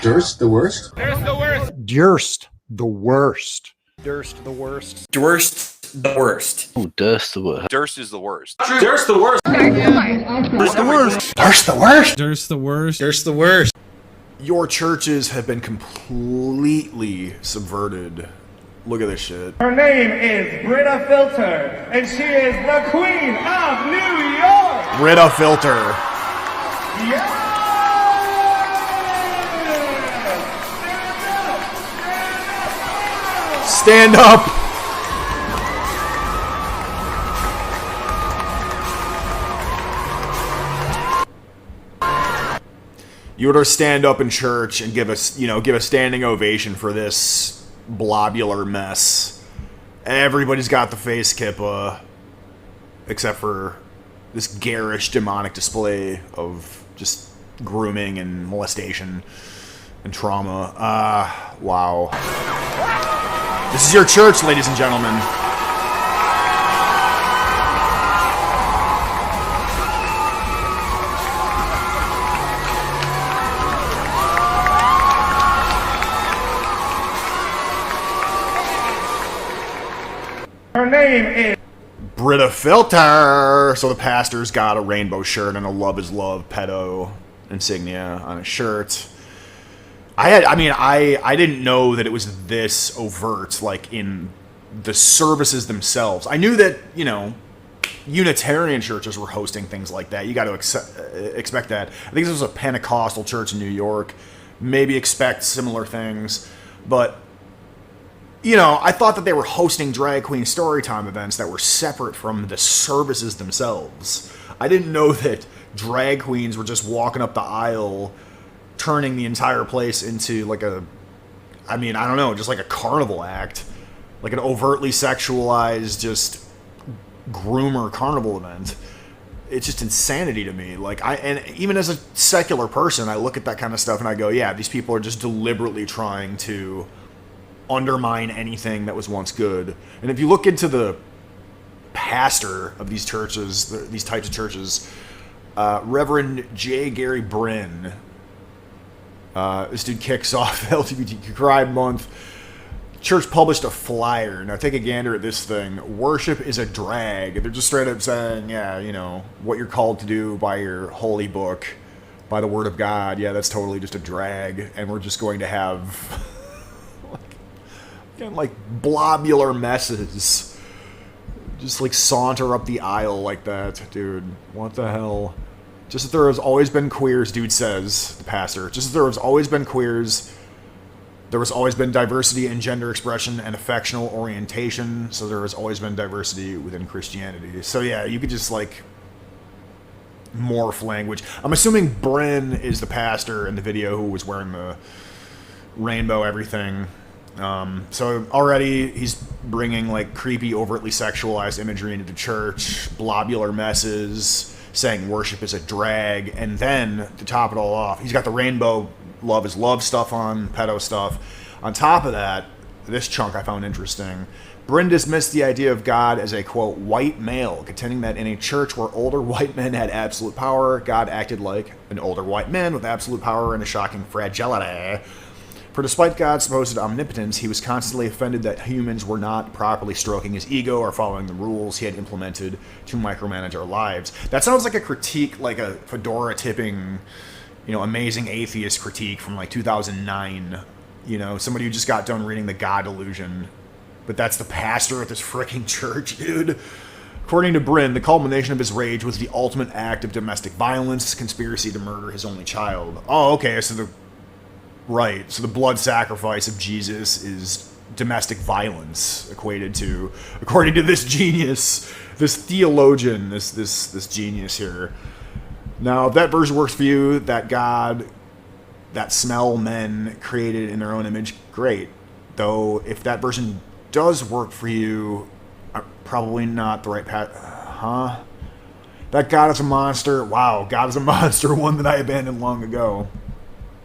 Durst the worst? Durst the worst. Durst the worst. Durst the worst. Durst the worst. Oh, Durst the worst. Durst is the worst. Durst the worst. Durst the worst. Durst the worst. Durst the worst. Durst the worst. Your churches have been completely subverted. Look at this shit. Her name is Britta Filter, and she is the Queen of New York! Britta Filter. Yeah! Stand up! You would stand up in church and give us, give a standing ovation for this blobular mess. Everybody's got the face kippa, except for this garish demonic display of just grooming and molestation and trauma. Wow. This is your church, ladies and gentlemen. Her name is Britta Filter. So the pastor's got a rainbow shirt and a Love is Love pedo insignia on his shirt. I didn't know that it was this overt, like, in the services themselves. I knew that, Unitarian churches were hosting things like that. You got to expect that. I think this was a Pentecostal church in New York. Maybe expect similar things. But, I thought that they were hosting drag queen storytime events that were separate from the services themselves. I didn't know that drag queens were just walking up the aisle, turning the entire place into like just like a carnival act. Like an overtly sexualized, just groomer carnival event. It's just insanity to me. And even as a secular person, I look at that kind of stuff and I go, yeah, these people are just deliberately trying to undermine anything that was once good. And if you look into the pastor of these churches, these types of churches, Reverend J. Gary Bryn, this dude kicks off LGBTQ Pride Month. Church published a flyer. Now take a gander at this thing. Worship is a drag. They're just straight up saying, yeah, what you're called to do by your holy book, by the word of God, yeah, that's totally just a drag. And we're just going to have like blobular messes just like saunter up the aisle like that. Dude, what the hell? Just as there has always been queers, dude says, the pastor, just as there has always been queers, there has always been diversity in gender expression and affectional orientation, so there has always been diversity within Christianity. So yeah, you could just like morph language. I'm assuming Bryn is the pastor in the video who was wearing the rainbow everything. So already he's bringing like creepy, overtly sexualized imagery into the church, blobular messes, saying worship is a drag, and then to top it all off, he's got the rainbow Love is Love stuff on, pedo stuff. On top of that, this chunk I found interesting. Bryn dismissed the idea of God as a, quote, white male, contending that in a church where older white men had absolute power, God acted like an older white man with absolute power and a shocking fragility. For despite God's supposed omnipotence, he was constantly offended that humans were not properly stroking his ego or following the rules he had implemented to micromanage our lives. That sounds like a critique, like a fedora tipping, amazing atheist critique from like 2009. Somebody who just got done reading The God Illusion. But that's the pastor at this freaking church, dude. According to Bryn, the culmination of his rage was the ultimate act of domestic violence, conspiracy to murder his only child. Oh, okay, so the blood sacrifice of Jesus is domestic violence equated to, according to this genius, this theologian, this genius here. Now, if that version works for you, that God, that smell men created in their own image, great. Though, if that version does work for you, probably not the right path. Huh? That God is a monster. Wow, God is a monster, one that I abandoned long ago.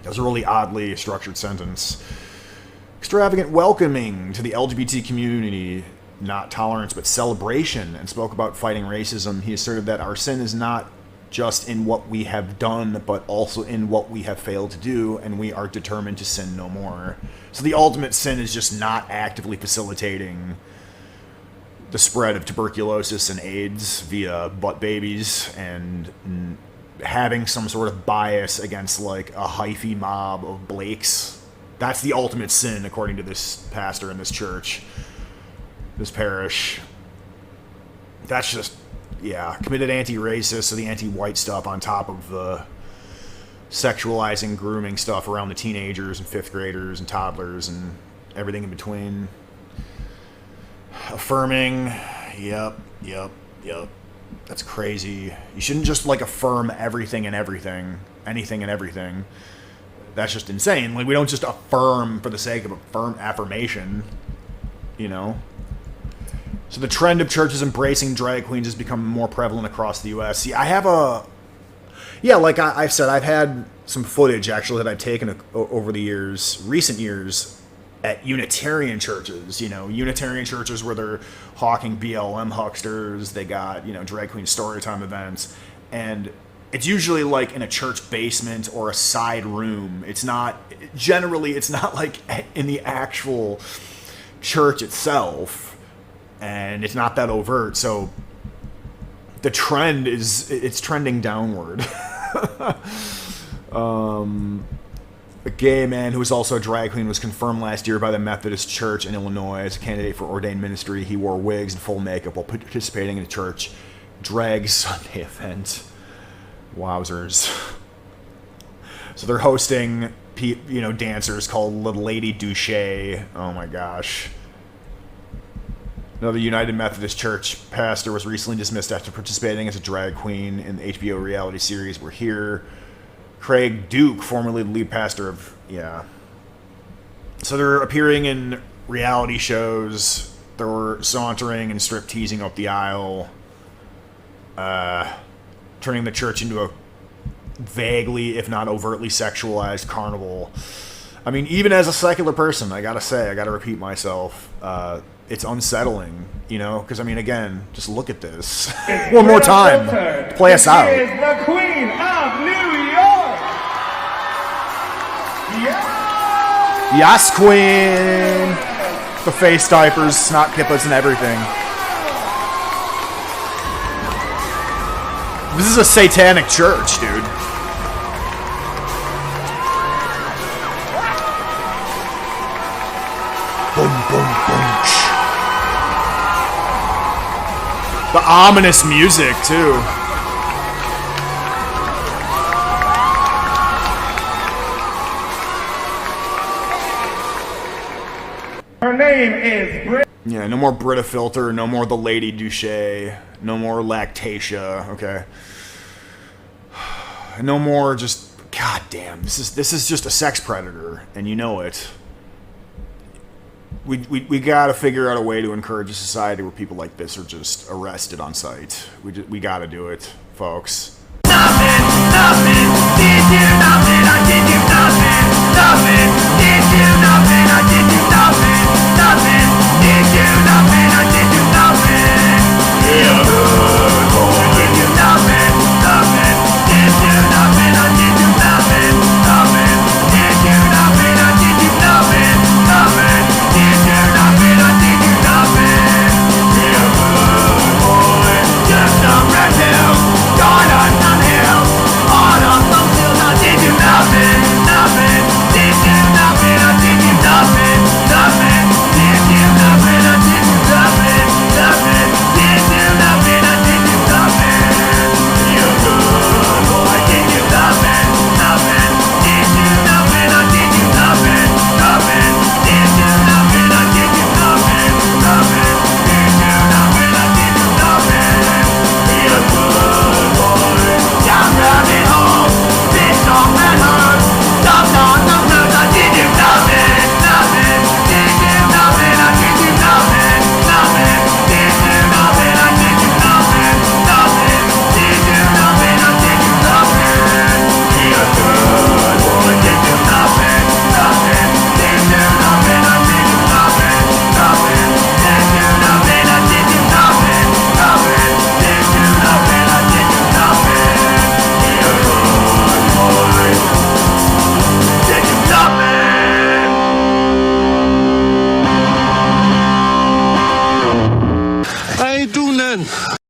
That was a really oddly structured sentence. Extravagant welcoming to the LGBT community, not tolerance but celebration, and spoke about fighting racism. He asserted that our sin is not just in what we have done, but also in what we have failed to do, and we are determined to sin no more. So the ultimate sin is just not actively facilitating the spread of tuberculosis and AIDS via butt babies and having some sort of bias against like a hyphy mob of Blakes. That's the ultimate sin, according to this pastor in this church, this parish. That's just, yeah, committed anti-racist, so the anti-white stuff on top of the sexualizing, grooming stuff around the teenagers and fifth graders and toddlers and everything in between. Affirming, yep. That's crazy. You shouldn't just like affirm everything and everything, anything and everything. That's just insane. Like, we don't just affirm for the sake of affirmation, you know? So the trend of churches embracing drag queens has become more prevalent across the U.S. See, I have like I've said, I've had some footage, actually, that I've taken over the years, recent years, at Unitarian churches, you know, Unitarian churches where they're hawking BLM hucksters, they got, you know, drag queen storytime events, and it's usually like in a church basement or a side room. It's not like in the actual church itself, and it's not that overt, so the trend it's trending downward. A gay man who was also a drag queen was confirmed last year by the Methodist Church in Illinois as a candidate for ordained ministry. He wore wigs and full makeup while participating in a church drag Sunday event. Wowzers. So they're hosting, you know, dancers called the Lady Douche. Oh my gosh. Another United Methodist Church pastor was recently dismissed after participating as a drag queen in the HBO reality series We're Here. Craig Duke, formerly the lead pastor of, yeah. So they're appearing in reality shows. They were sauntering and strip teasing up the aisle, turning the church into a vaguely, if not overtly sexualized carnival. I mean, even as a secular person, I gotta repeat myself, it's unsettling, you know? Because, I mean, again, just look at this. One more time. Play us out. She is the Queen of New York! Yes, queen! The face diapers, snot kippas, and everything. This is a satanic church, dude. Boom, boom, boom. The ominous music, too. Her name is Brit. Yeah, no more Brita filter, no more the Lady Douche, no more Lactatia, okay? No more just, god damn, this is just a sex predator, and you know it. We gotta figure out a way to encourage a society where people like this are just arrested on sight. We gotta do it, folks.